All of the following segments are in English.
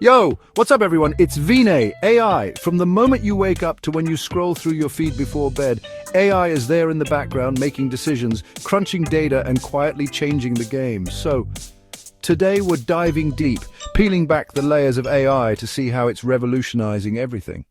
Yo, what's up everyone? It's Vinay, AI. From the moment you wake up to when you scroll through your feed before bed, AI is there in the background making decisions, crunching data and quietly changing the game. So, today we're diving deep, peeling back the layers of AI to see how it's revolutionizing everything.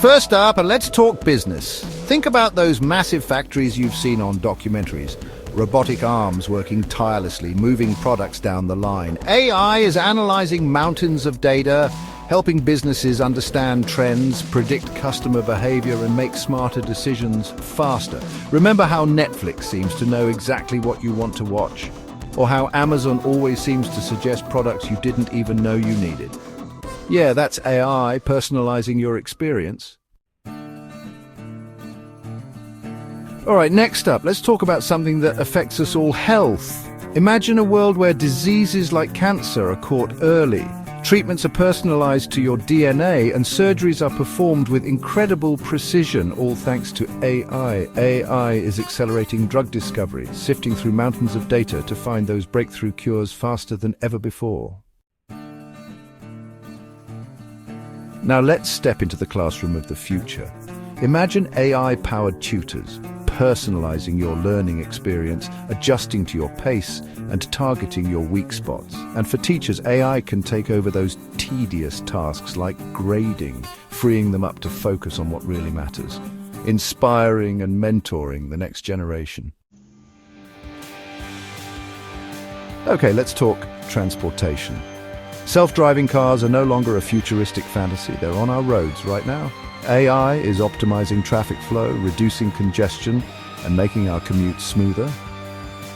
First up, let's talk business. Think about those massive factories you've seen on documentaries. Robotic arms working tirelessly, moving products down the line. AI is analyzing mountains of data, helping businesses understand trends, predict customer behavior, and make smarter decisions faster. Remember how Netflix seems to know exactly what you want to watch? Or how Amazon always seems to suggest products you didn't even know you needed? Yeah, that's AI personalizing your experience. All right, next up, let's talk about something that affects us all, health. Imagine a world where diseases like cancer are caught early, treatments are personalized to your DNA, and surgeries are performed with incredible precision, all thanks to AI. AI is accelerating drug discovery, sifting through mountains of data to find those breakthrough cures faster than ever before. Now let's step into the classroom of the future. Imagine AI-powered tutors, personalizing your learning experience, adjusting to your pace, and targeting your weak spots. And for teachers, AI can take over those tedious tasks like grading, freeing them up to focus on what really matters, inspiring and mentoring the next generation. Okay, let's talk transportation. Self-driving cars are no longer a futuristic fantasy. They're on our roads right now. AI is optimizing traffic flow, reducing congestion, and making our commutes smoother.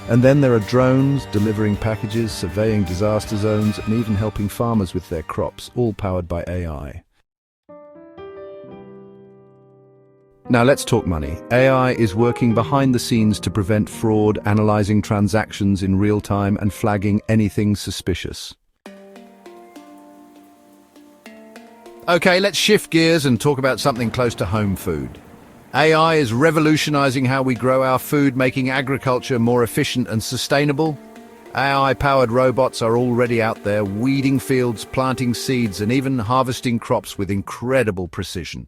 And then there are drones delivering packages, surveying disaster zones, and even helping farmers with their crops, all powered by AI. Now let's talk money. AI is working behind the scenes to prevent fraud, analyzing transactions in real time, and flagging anything suspicious. Okay, let's shift gears and talk about something close to home: food. AI is revolutionizing how we grow our food, making agriculture more efficient and sustainable. AI-powered robots are already out there, weeding fields, planting seeds, and even harvesting crops with incredible precision.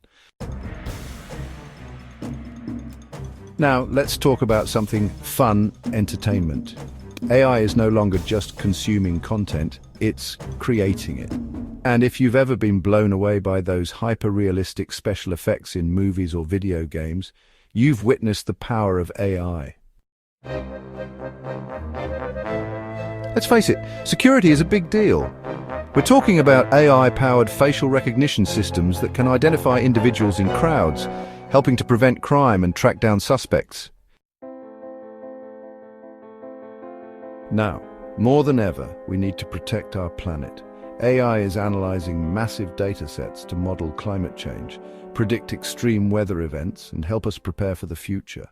Now, let's talk about something fun: entertainment. AI is no longer just consuming content, it's creating it. And if you've ever been blown away by those hyper-realistic special effects in movies or video games, you've witnessed the power of AI. Let's face it, security is a big deal. We're talking about AI-powered facial recognition systems that can identify individuals in crowds, helping to prevent crime and track down suspects. Now, more than ever, we need to protect our planet. AI is analyzing massive data sets to model climate change, predict extreme weather events, and help us prepare for the future.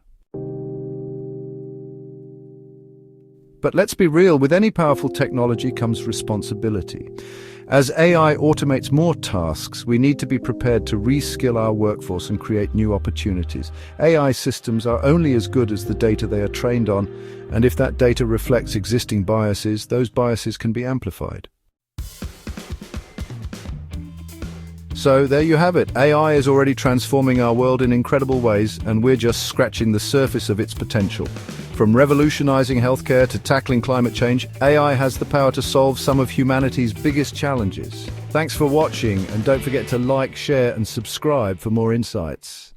But let's be real, with any powerful technology comes responsibility. As AI automates more tasks, we need to be prepared to reskill our workforce and create new opportunities. AI systems are only as good as the data they are trained on, and if that data reflects existing biases, those biases can be amplified. So there you have it. AI is already transforming our world in incredible ways, and we're just scratching the surface of its potential. From revolutionizing healthcare to tackling climate change, AI has the power to solve some of humanity's biggest challenges. Thanks for watching, and don't forget to like, share, and subscribe for more insights.